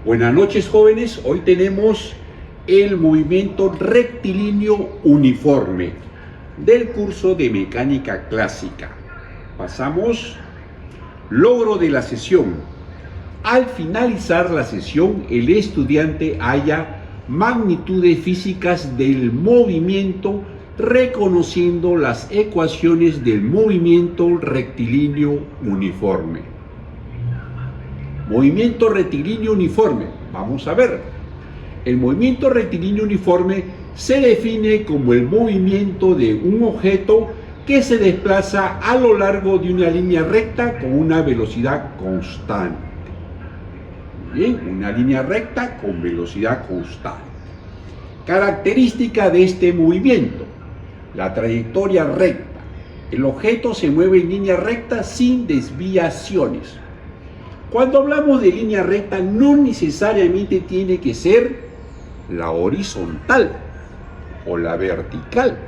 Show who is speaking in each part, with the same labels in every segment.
Speaker 1: Buenas noches, jóvenes. Hoy tenemos el movimiento rectilíneo uniforme del curso de mecánica clásica. Pasamos logro de la sesión. Al finalizar la sesión, el estudiante halla magnitudes físicas del movimiento reconociendo las ecuaciones del movimiento rectilíneo uniforme. Movimiento rectilíneo uniforme. Vamos a ver. El movimiento rectilíneo uniforme se define como el movimiento de un objeto que se desplaza a lo largo de una línea recta con una velocidad constante. Bien, una línea recta con velocidad constante. Característica de este movimiento: la trayectoria recta. El objeto se mueve en línea recta sin desviaciones. Cuando hablamos de línea recta, no necesariamente tiene que ser la horizontal o la vertical.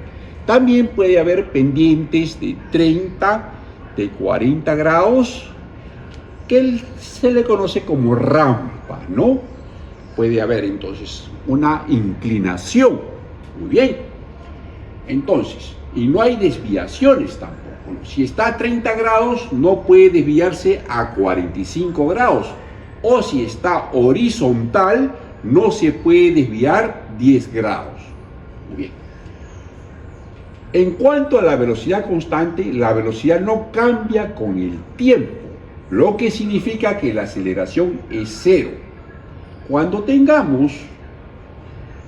Speaker 1: También puede haber pendientes de 30, de 40 grados, que se le conoce como rampa, ¿no? Puede haber entonces una inclinación. Muy bien. Entonces, y no hay desviaciones tampoco. Si está a 30 grados, no puede desviarse a 45 grados. O si está horizontal, no se puede desviar 10 grados. Muy bien. En cuanto a la velocidad constante, la velocidad no cambia con el tiempo, lo que significa que la aceleración es cero. Cuando tengamos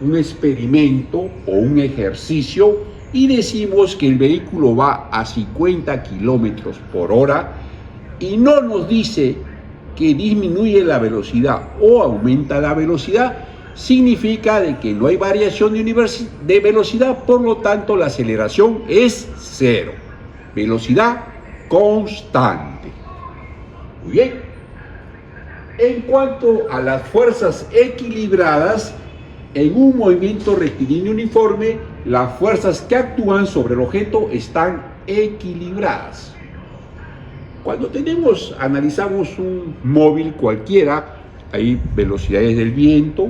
Speaker 1: un experimento o un ejercicio y decimos que el vehículo va a 50 kilómetros por hora y no nos dice que disminuye la velocidad o aumenta la velocidad, significa de que no hay variación de velocidad, por lo tanto la aceleración es cero. Velocidad constante. Muy bien. En cuanto a las fuerzas equilibradas, en un movimiento rectilíneo uniforme, las fuerzas que actúan sobre el objeto están equilibradas. Cuando analizamos un móvil cualquiera, hay velocidades del viento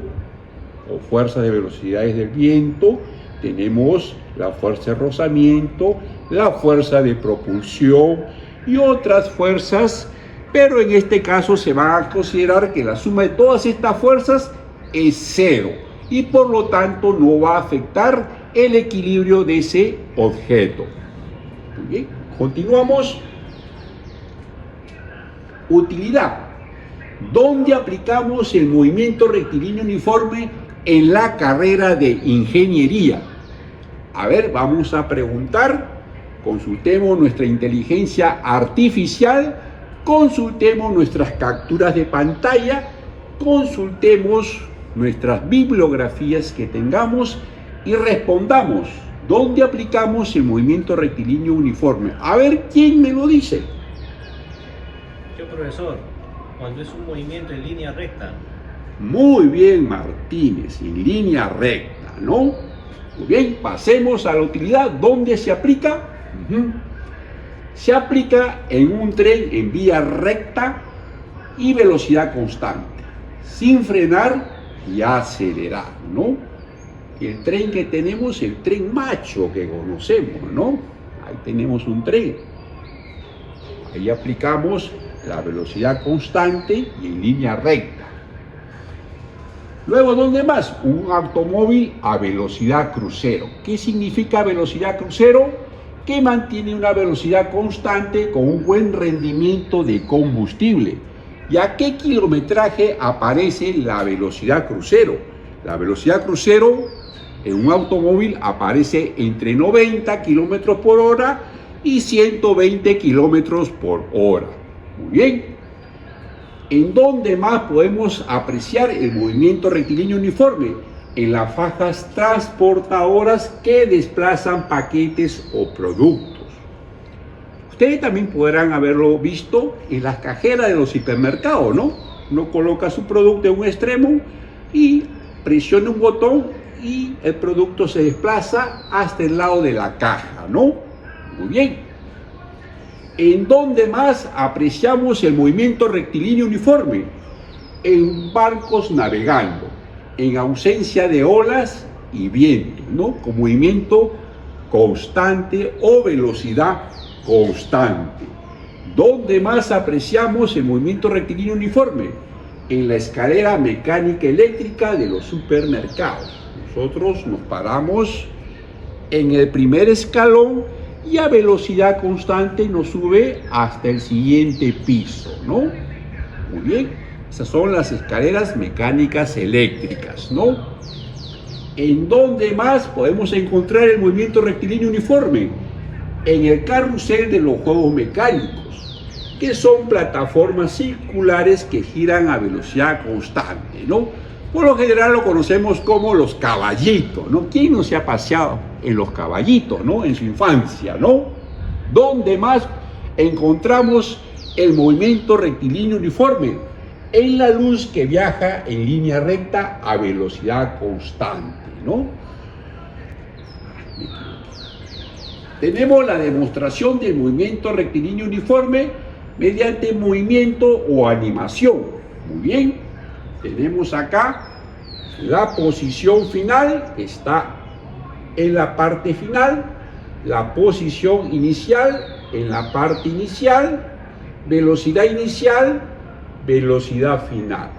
Speaker 1: o fuerzas de velocidades del viento, tenemos la fuerza de rozamiento, la fuerza de propulsión y otras fuerzas, pero en este caso se va a considerar que la suma de todas estas fuerzas es cero y por lo tanto no va a afectar el equilibrio de ese objeto. Muy bien, continuamos. Utilidad. ¿Dónde aplicamos el movimiento rectilíneo uniforme en la carrera de ingeniería? A ver, vamos a preguntar. Consultemos nuestra inteligencia artificial, consultemos nuestras capturas de pantalla, consultemos nuestras bibliografías que tengamos y respondamos dónde aplicamos el movimiento rectilíneo uniforme. A ver quién me lo dice.
Speaker 2: Yo, profesor, cuando es un movimiento en línea recta.
Speaker 1: Muy bien, Martínez, en línea recta, ¿no? Muy bien, pasemos a la utilidad. ¿Dónde se aplica? Se aplica en un tren en vía recta y velocidad constante, sin frenar y acelerar, ¿no? El tren que tenemos, el tren macho que conocemos, ¿no? Ahí tenemos un tren. Ahí aplicamos la velocidad constante y en línea recta. Luego, ¿dónde más? Un automóvil a velocidad crucero. ¿Qué significa velocidad crucero? Que mantiene una velocidad constante con un buen rendimiento de combustible. ¿Y a qué kilometraje aparece la velocidad crucero? La velocidad crucero en un automóvil aparece entre 90 kilómetros por hora y 120 kilómetros por hora. Muy bien. ¿En dónde más podemos apreciar el movimiento rectilíneo uniforme? En las fajas transportadoras que desplazan paquetes o productos. Ustedes también podrán haberlo visto en las cajeras de los hipermercados, ¿no? Uno coloca su producto en un extremo y presiona un botón y el producto se desplaza hasta el lado de la caja, ¿no? Muy bien. ¿En dónde más apreciamos el movimiento rectilíneo uniforme? en barcos navegando, en ausencia de olas y viento, ¿no? Con movimiento constante o velocidad constante. ¿Dónde más apreciamos el movimiento rectilíneo uniforme? En la escalera mecánica eléctrica de los supermercados. Nosotros nos paramos en el primer escalón y a velocidad constante nos sube hasta el siguiente piso, ¿no? Muy bien, esas son las escaleras mecánicas eléctricas, ¿no? ¿En dónde más podemos encontrar el movimiento rectilíneo uniforme? En el carrusel de los juegos mecánicos, que son plataformas circulares que giran a velocidad constante, ¿no? Por lo general lo conocemos como los caballitos, ¿no? ¿Quién no se ha paseado en los caballitos, ¿no? En su infancia, ¿no? ¿Dónde más encontramos el movimiento rectilíneo uniforme? En la luz que viaja en línea recta a velocidad constante, ¿no? Tenemos la demostración del movimiento rectilíneo uniforme mediante movimiento o animación. Muy bien. Tenemos acá la posición final, que está en la parte final, la posición inicial en la parte inicial, velocidad inicial, velocidad final.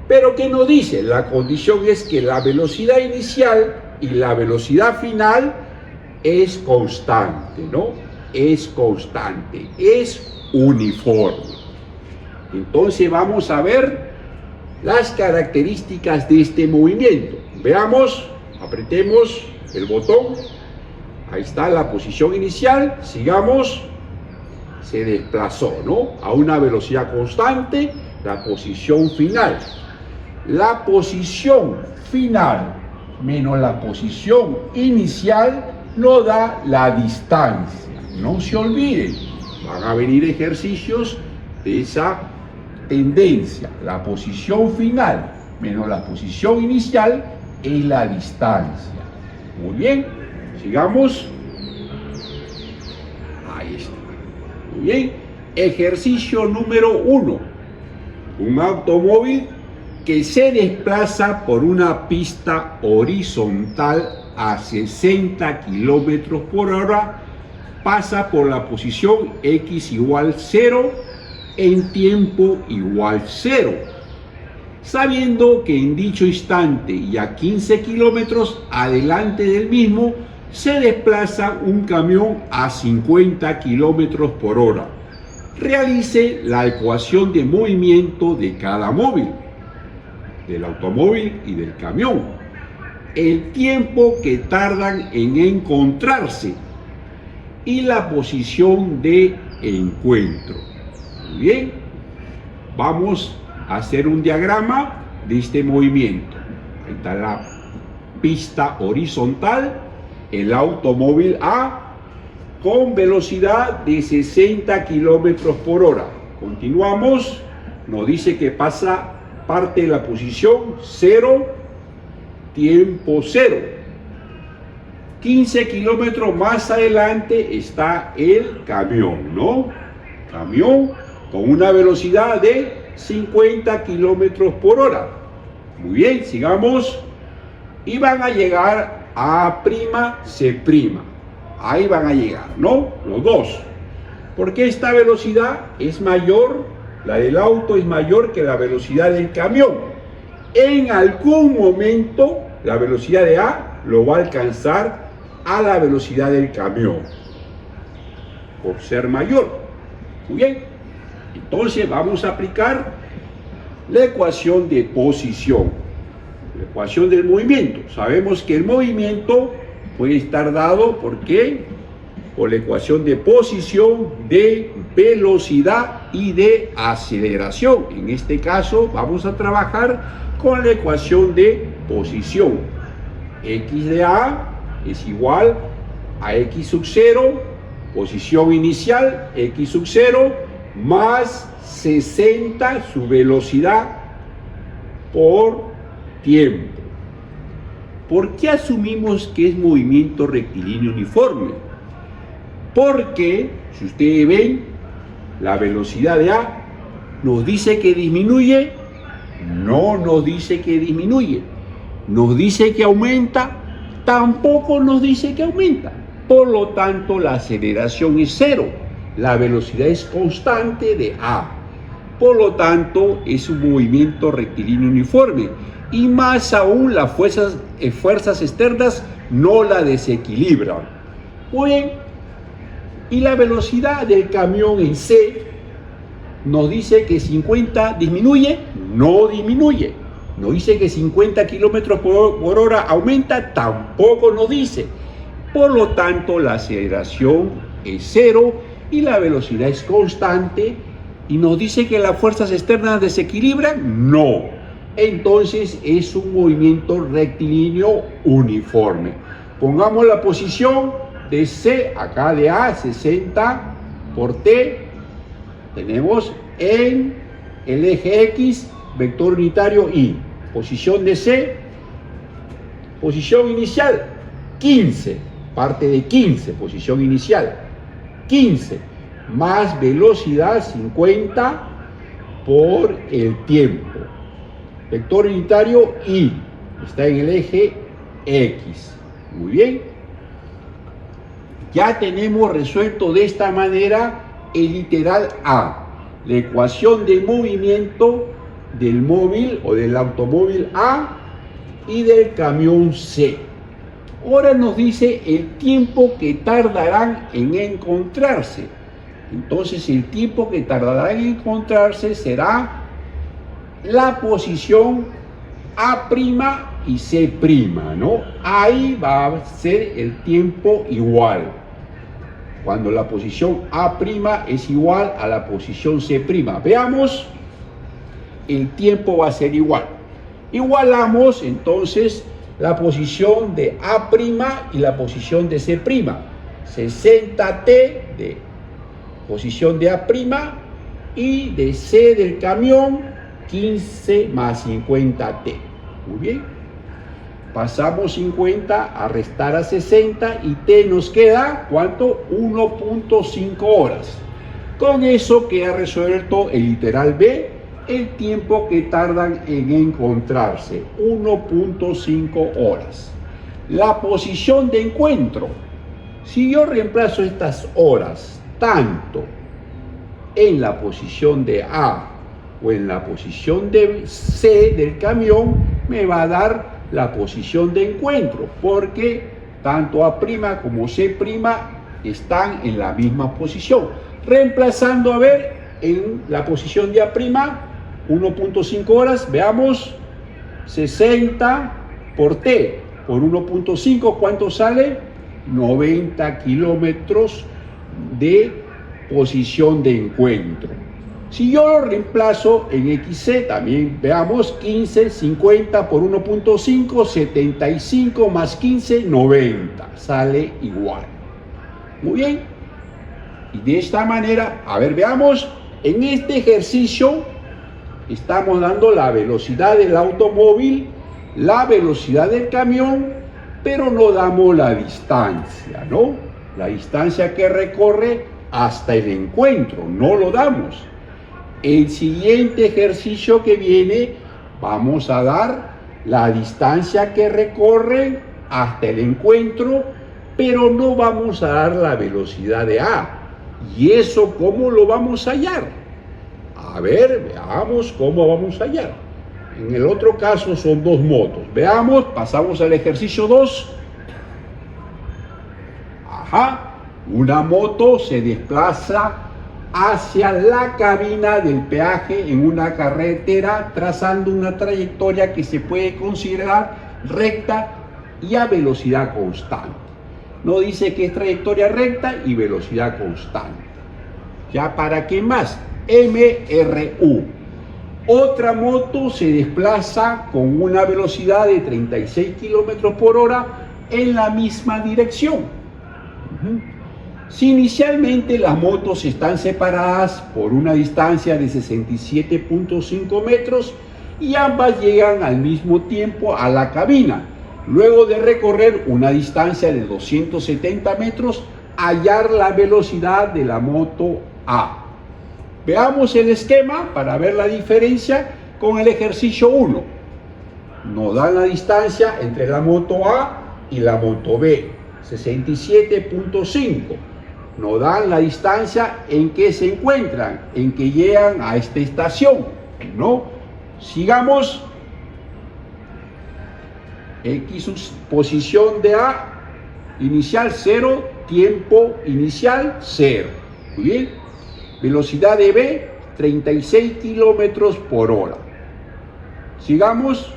Speaker 1: Pero ¿qué nos dice? La condición es que la velocidad inicial y la velocidad final es constante, ¿no? Es constante, es uniforme. Entonces vamos a ver las características de este movimiento. Veamos, apretemos el botón, ahí está la posición inicial, sigamos, se desplazó, ¿no? A una velocidad constante, la posición final. La posición final menos la posición inicial nos da la distancia. No se olviden, van a venir ejercicios de esa tendencia. La posición final menos la posición inicial es la distancia. Muy bien, sigamos. Ahí está. Muy bien. Ejercicio número 1. Un automóvil que se desplaza por una pista horizontal a 60 kilómetros por hora pasa por la posición x igual 0 en tiempo igual 0, sabiendo que en dicho instante y a 15 kilómetros adelante del mismo se desplaza un camión a 50 kilómetros por hora. Realice la ecuación de movimiento de cada móvil, del automóvil y del camión, el tiempo que tardan en encontrarse y la posición de encuentro. Muy bien, vamos a hacer un diagrama de este movimiento. Ahí está la pista horizontal, el automóvil A con velocidad de 60 kilómetros por hora. Continuamos, nos dice que pasa parte de la posición 0, tiempo 0. 15 kilómetros más adelante está el camión, ¿no? Camión con una velocidad de 50 kilómetros por hora. Muy bien, sigamos. Y van a llegar a A', C'. Ahí van a llegar, ¿no? Los dos. Porque esta velocidad es mayor, la del auto es mayor que la velocidad del camión. En algún momento, la velocidad de A lo va a alcanzar a la velocidad del camión, por ser mayor. Muy bien. Entonces vamos a aplicar la ecuación de posición, la ecuación del movimiento. Sabemos que el movimiento puede estar dado ¿por qué? Por la ecuación de posición, de velocidad y de aceleración. En este caso vamos a trabajar con la ecuación de posición. X de A es igual a X sub 0, posición inicial, X sub 0, más 60 su velocidad por tiempo. ¿Por qué asumimos que es movimiento rectilíneo uniforme? Porque, si ustedes ven, la velocidad de A nos dice que disminuye no nos dice que disminuye. Nos dice que aumenta, tampoco nos dice que aumenta. Por lo tanto, la aceleración es cero. La velocidad es constante de A. Por lo tanto, es un movimiento rectilíneo uniforme. Y más aún, las fuerzas externas no la desequilibran. Muy bien. Y la velocidad del camión en C nos dice que 50 disminuye, no disminuye. Nos dice que 50 kilómetros por hora aumenta, tampoco nos dice. Por lo tanto, la aceleración es cero y la velocidad es constante. Y nos dice que las fuerzas externas desequilibran, no. Entonces es un movimiento rectilíneo uniforme. Pongamos la posición de C, acá de A, 60 por T. Tenemos en el eje X, vector unitario Y. Posición de C, posición inicial, 15, parte de 15, posición inicial, 15, más velocidad 50 por el tiempo. Vector unitario Y, está en el eje X. Muy bien. Ya tenemos resuelto de esta manera el literal A, la ecuación de movimiento del móvil o del automóvil A y del camión C. Ahora nos dice el tiempo que tardarán en encontrarse. Entonces el tiempo que tardarán en encontrarse será la posición A' y C', ¿no? Ahí va a ser el tiempo igual. Cuando la posición A' es igual a la posición C'. Veamos, el tiempo va a ser igual. Igualamos entonces la posición de A' y la posición de C'. 60T de posición de A' y de C del camión, 15 más 50T. Muy bien. Pasamos 50 a restar a 60 y T nos queda, ¿cuánto? 1.5 horas. Con eso queda resuelto el literal B, el tiempo que tardan en encontrarse, 1.5 horas. La posición de encuentro. Si yo reemplazo estas horas tanto en la posición de A o en la posición de C del camión, me va a dar la posición de encuentro, porque tanto A' como C' están en la misma posición. Reemplazando, a ver, en la posición de A', 1.5 horas, veamos, 60 por T, por 1.5, ¿cuánto sale? 90 kilómetros de posición de encuentro. Si yo lo reemplazo en XC, también veamos, 15, 50 por 1.5, 75 más 15, 90. Sale igual. Muy bien. Y de esta manera, a ver, veamos, en este ejercicio estamos dando la velocidad del automóvil, la velocidad del camión, pero no damos la distancia, ¿no? La distancia que recorre hasta el encuentro, no lo damos. El siguiente ejercicio que viene, vamos a dar la distancia que recorre hasta el encuentro, pero no vamos a dar la velocidad de A. ¿Y eso cómo lo vamos a hallar? A ver, veamos cómo vamos a hallar. En el otro caso son dos motos. Veamos, pasamos al ejercicio 2. Ajá, una moto se desplaza hacia la cabina del peaje en una carretera, trazando una trayectoria que se puede considerar recta y a velocidad constante. No dice que es trayectoria recta y velocidad constante. ¿Ya para qué más? MRU. Otra moto se desplaza con una velocidad de 36 kilómetros por hora en la misma dirección. Si inicialmente las motos están separadas por una distancia de 67.5 metros y ambas llegan al mismo tiempo a la cabina, luego de recorrer una distancia de 270 metros, hallar la velocidad de la moto A. Veamos el esquema para ver la diferencia. con el ejercicio 1. Nos dan la distancia entre la moto A y la moto B, 67.5. Nos dan la distancia en que se encuentran, en que llegan a esta estación, ¿no? Sigamos. X, posición de A, inicial 0, tiempo inicial 0. Muy bien. Velocidad de B, 36 kilómetros por hora. Sigamos.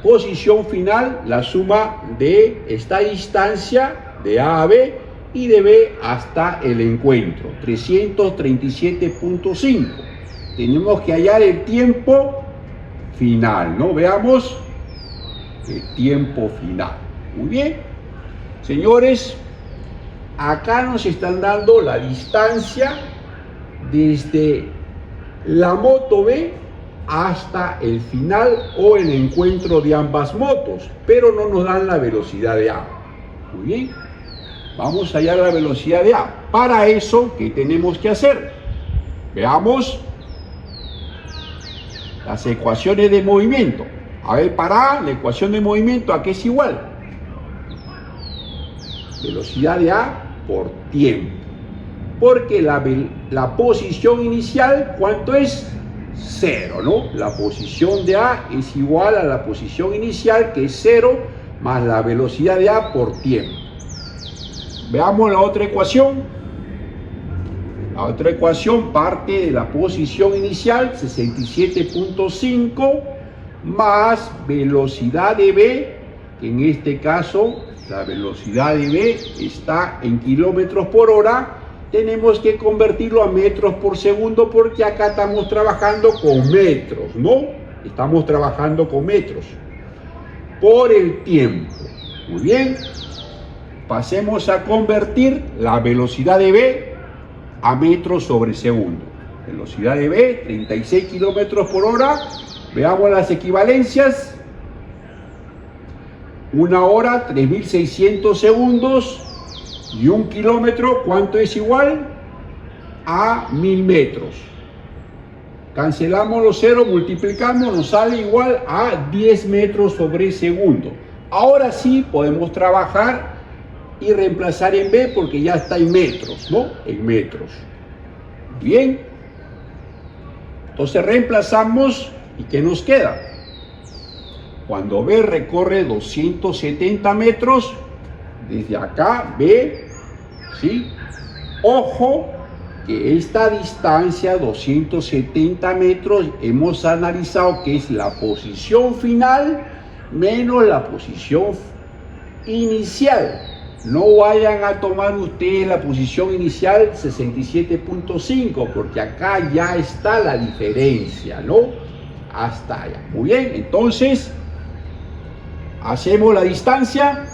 Speaker 1: Posición final, la suma de esta distancia de A a B y de B hasta el encuentro, 337.5. Tenemos que hallar el tiempo final, ¿no? Veamos el tiempo final. Muy bien. Señores, acá nos están dando la distancia desde la moto B hasta el final o el encuentro de ambas motos, pero no nos dan la velocidad de A. Muy bien, vamos a hallar la velocidad de A. Para eso, ¿qué tenemos que hacer? Veamos las ecuaciones de movimiento. A ver, para A, la ecuación de movimiento, ¿a qué es igual? Velocidad de A por tiempo. Porque la posición inicial, ¿cuánto es? 0, ¿no? La posición de A es igual a la posición inicial, que es 0, más la velocidad de A por tiempo. Veamos la otra ecuación. La otra ecuación parte de la posición inicial, 67.5, más velocidad de B, que en este caso la velocidad de B está en kilómetros por hora. Tenemos que convertirlo a metros por segundo porque acá estamos trabajando con metros, ¿no? Estamos trabajando con metros. Por el tiempo. Muy bien. Pasemos a convertir la velocidad de B a metros sobre segundo. Velocidad de B, 36 kilómetros por hora. Veamos las equivalencias. 1 hora, 3600 segundos. Y 1 kilómetro, ¿cuánto es igual? A 1000 metros. Cancelamos los ceros, multiplicamos, nos sale igual a 10 metros sobre segundo. Ahora sí podemos trabajar y reemplazar en B porque ya está en metros, ¿no? En metros. Bien. Entonces reemplazamos y ¿qué nos queda? Cuando B recorre 270 metros, desde acá B, ¿sí? Ojo que esta distancia, 270 metros, hemos analizado que es la posición final menos la posición inicial. No vayan a tomar ustedes la posición inicial 67.5 porque acá ya está la diferencia, ¿no? Hasta allá. Muy bien, entonces hacemos la distancia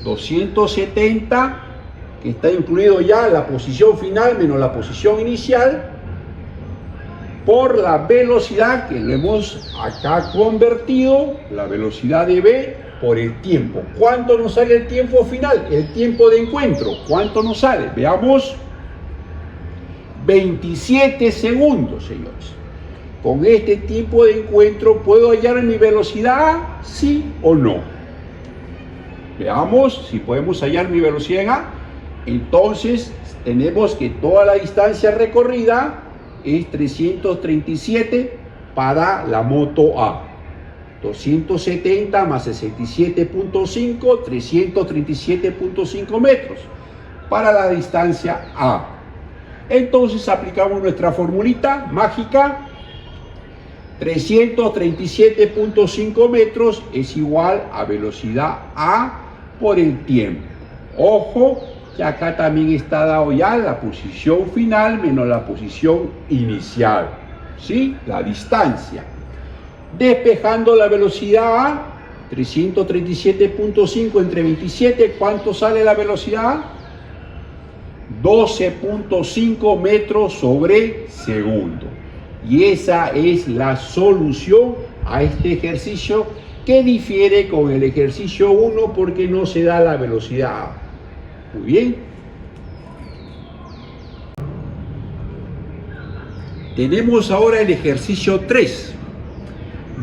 Speaker 1: 270, que está incluido ya la posición final menos la posición inicial, por la velocidad que lo hemos acá convertido, la velocidad de B por el tiempo. ¿Cuánto nos sale el tiempo final? El tiempo de encuentro. ¿Cuánto nos sale? Veamos. 27 segundos, señores. Con este tipo de encuentro, ¿puedo hallar mi velocidad A? ¿Sí o no? Veamos si podemos hallar mi velocidad en A. Entonces, tenemos que toda la distancia recorrida es 337 para la moto A. 270 más 67.5, 337.5 metros para la distancia A. Entonces aplicamos nuestra formulita mágica. 337.5 metros es igual a velocidad A por el tiempo. Ojo que acá también está dado ya la posición final menos la posición inicial, ¿sí? La distancia. Despejando la velocidad A, 337.5 entre 27, ¿cuánto sale la velocidad A? 12.5 metros sobre segundo. Y esa es la solución a este ejercicio, que difiere con el ejercicio 1 porque no se da la velocidad A. Muy bien. Tenemos ahora el ejercicio 3.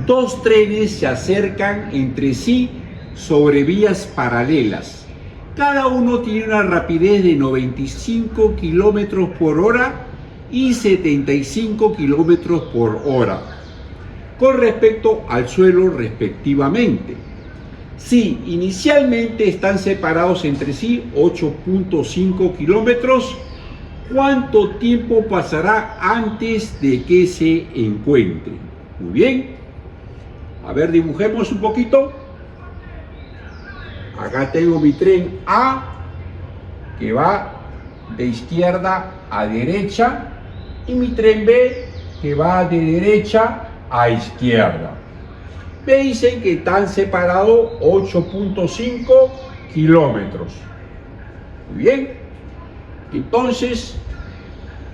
Speaker 1: Dos trenes se acercan entre sí sobre vías paralelas. Cada uno tiene una rapidez de 95 km por hora y 75 km por hora, con respecto al suelo respectivamente. Si inicialmente están separados entre sí 8.5 kilómetros, ¿cuánto tiempo pasará antes de que se encuentren? Muy bien. A ver, dibujemos un poquito. Acá tengo mi tren A, que va de izquierda a derecha, y mi tren B, que va de derecha a izquierda. Me dicen que están separados 8.5 kilómetros. Muy bien. Entonces,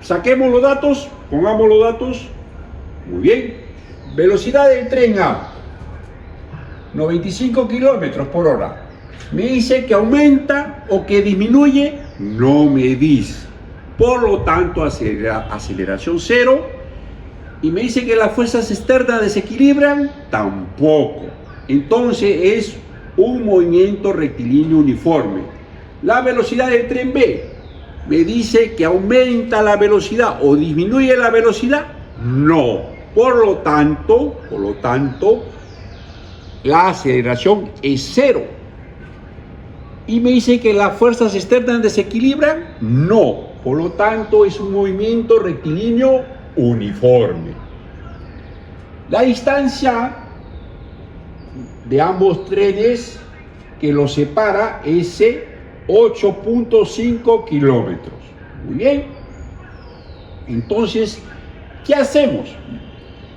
Speaker 1: saquemos los datos, pongamos los datos. Muy bien. Velocidad del tren A, 95 kilómetros por hora. Me dice que aumenta o que disminuye, no me dice. Por lo tanto, aceleración 0. Y me dice que las fuerzas externas desequilibran, tampoco. Entonces es un movimiento rectilíneo uniforme. La velocidad del tren B me dice que aumenta la velocidad o disminuye la velocidad, no. Por lo tanto, la aceleración es 0. Y me dice que las fuerzas externas desequilibran, no. Por lo tanto, es un movimiento rectilíneo uniforme. La distancia de ambos trenes que los separa es 8.5 kilómetros. Muy bien. Entonces, ¿qué hacemos?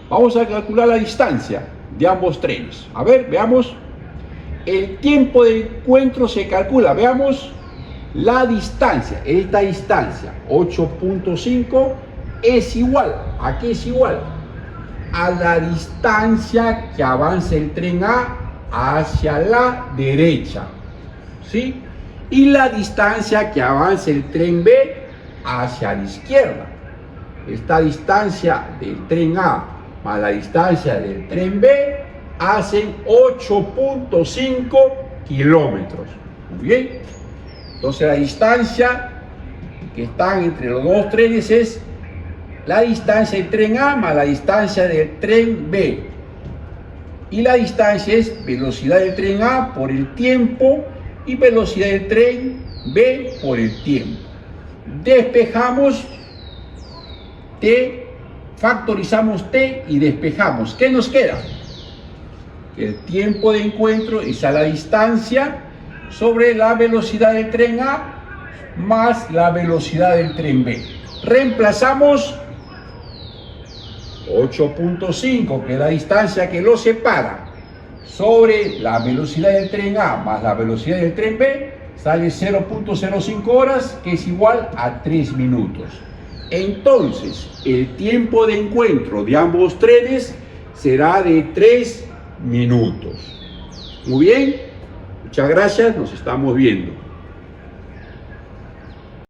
Speaker 1: Vamos a calcular la distancia de ambos trenes. A ver, veamos. El tiempo de encuentro se calcula. Veamos la distancia. Esta distancia, 8.5, es igual. ¿A qué es igual? A la distancia que avanza el tren A hacia la derecha. ¿Sí? Y la distancia que avanza el tren B hacia la izquierda. Esta distancia del tren A más la distancia del tren B hacen 8.5 kilómetros. Muy bien. Entonces la distancia que están entre los dos trenes es la distancia del tren A más la distancia del tren B. Y la distancia es velocidad del tren A por el tiempo y velocidad del tren B por el tiempo. Despejamos T. Factorizamos T y despejamos. ¿Qué nos queda? El tiempo de encuentro es a la distancia sobre la velocidad del tren A más la velocidad del tren B. Reemplazamos 8.5, que es la distancia que los separa, sobre la velocidad del tren A más la velocidad del tren B, sale 0.05 horas, que es igual a 3 minutos. Entonces, el tiempo de encuentro de ambos trenes será de 3 minutos. Muy bien, muchas gracias, nos estamos viendo.